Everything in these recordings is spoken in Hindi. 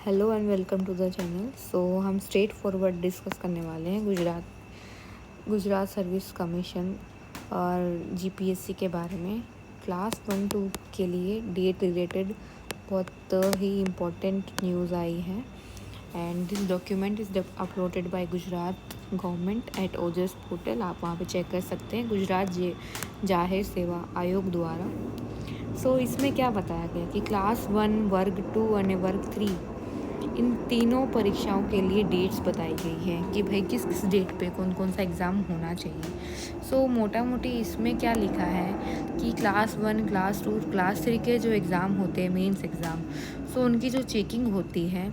Hello and welcome to the channel. So हम स्ट्रेट फॉरवर्ड डिस्कस करने वाले हैं गुजरात सर्विस कमीशन और जीपीएससी के बारे में। क्लास 1-2 के लिए डेट रिलेटेड बहुत ही इम्पोर्टेंट न्यूज़ आई है and this document is uploaded by Gujarat government at OJAS portal. आप वहाँ पे चेक कर सकते हैं, गुजरात जाहिर सेवा आयोग द्वारा। सो इसमें क्या बताया गया कि क्लास 1 वर्ग 2 और वर्ग 3 इन तीनों परीक्षाओं के लिए डेट्स बताई गई हैं कि भाई किस किस डेट पे कौन कौन सा एग्ज़ाम होना चाहिए। सो मोटा मोटी इसमें क्या लिखा है कि क्लास 1, क्लास 2, क्लास 3 के जो एग्ज़ाम होते हैं, मेंस एग्ज़ाम, सो उनकी जो चेकिंग होती है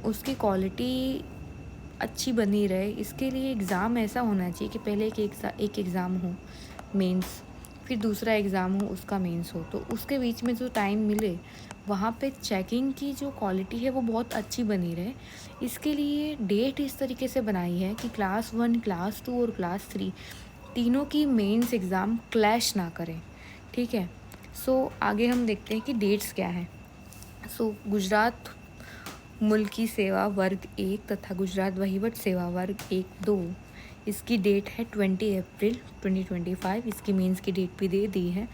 उसकी क्वालिटी अच्छी बनी रहे, इसके लिए एग्ज़ाम ऐसा होना चाहिए कि पहले एक एग्ज़ाम हो मेंस, फिर दूसरा एग्ज़ाम हो उसका मेंस हो, तो उसके बीच में जो टाइम मिले वहाँ पे चेकिंग की जो क्वालिटी है वो बहुत अच्छी बनी रहे। इसके लिए डेट इस तरीके से बनाई है कि क्लास 1, क्लास 2 और क्लास 3 तीनों की मेंस एग्ज़ाम क्लैश ना करें। ठीक है। सो आगे हम देखते हैं कि डेट्स क्या है। सो गुजरात मुल्की सेवा वर्ग 1 तथा गुजरात वहीवट सेवा वर्ग 1-2, इसकी डेट है 20 अप्रैल 2025। इसकी मेंस की डेट भी दे दी है।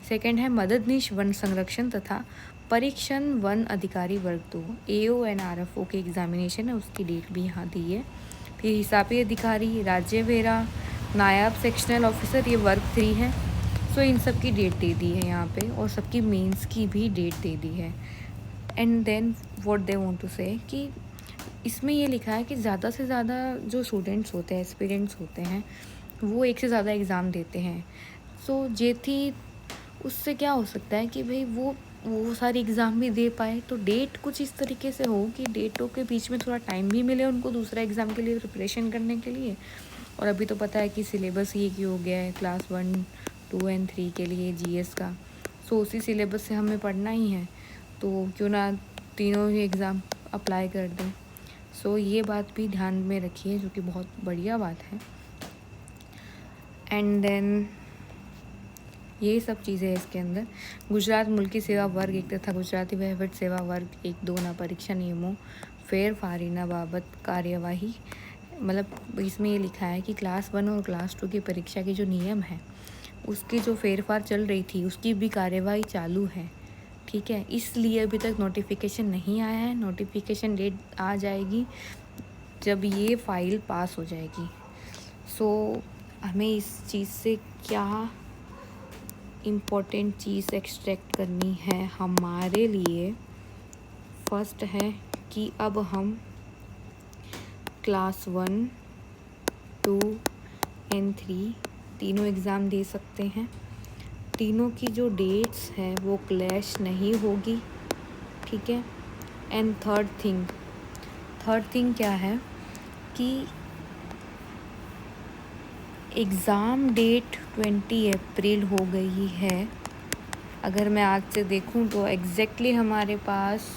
सेकंड है मददनीश वन संरक्षण तथा परीक्षण वन अधिकारी वर्ग 2, एओ एंड आरएफओ के एग्जामिनेशन है, उसकी डेट भी यहाँ दी है। फिर हिसाबी अधिकारी, राज्य वेरा, नायब सेक्शनल ऑफिसर, ये वर्ग 3 है। सो इन सब की डेट दे दी है यहाँ पे और सबकी मेंस की भी डेट दे दी है। And then what they want to say कि इसमें ये लिखा है कि ज़्यादा से ज़्यादा जो स्टूडेंट्स होते हैं, एस्पिरेंट्स होते हैं, वो एक से ज़्यादा एग्ज़ाम देते हैं। सो जेथी उससे क्या हो सकता है कि भाई वो सारी एग्ज़ाम भी दे पाए, तो डेट कुछ इस तरीके से हो कि डेटों के बीच में थोड़ा टाइम भी मिले उनको दूसरा एग्ज़ाम के लिए प्रिपरेशन करने के लिए। और अभी तो पता है कि सिलेबस ही की हो गया है क्लास 1, 2 एंड 3 के लिए जीएस का। सो उसी सिलेबस से हमें पढ़ना ही है, तो क्यों ना तीनों ही एग्ज़ाम अप्लाई कर दें। सो ये बात भी ध्यान में रखिए, जो कि बहुत बढ़िया बात है। एंड देन ये सब चीज़ें इसके अंदर गुजरात मुल्की सेवा वर्ग 1 तथा गुजराती वहीवट सेवा वर्ग 1-2 ना परीक्षा नियमों फेर फारीना बाबत कार्यवाही, मतलब इसमें ये लिखा है कि क्लास 1 और क्लास 2 की परीक्षा के जो नियम है उसकी जो फेरफार चल रही थी उसकी भी कार्यवाही चालू है। ठीक है, इसलिए अभी तक नोटिफिकेशन नहीं आया है। नोटिफिकेशन डेट आ जाएगी जब ये फाइल पास हो जाएगी। सो हमें इस चीज़ से क्या इम्पोर्टेंट चीज़ एक्सट्रैक्ट करनी है हमारे लिए। फर्स्ट है कि अब हम क्लास 1, 2 एंड 3 तीनों एग्ज़ाम दे सकते हैं। तीनों की जो डेट्स है वो क्लैश नहीं होगी। ठीक है। एंड थर्ड थिंग क्या है कि एग्ज़ाम डेट 20 अप्रैल हो गई है। अगर मैं आज से देखूं तो एग्जैक्टली हमारे पास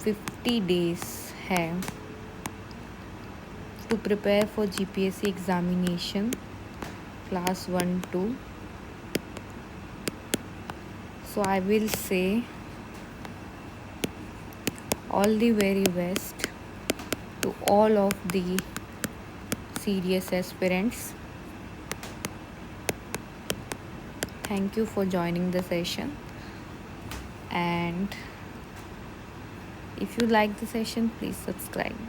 50 डेज है to prepare for GPSC examination class 1-2। So I will say all the very best to all of the serious aspirants. Thank you for joining the session, and if you like the session, please subscribe.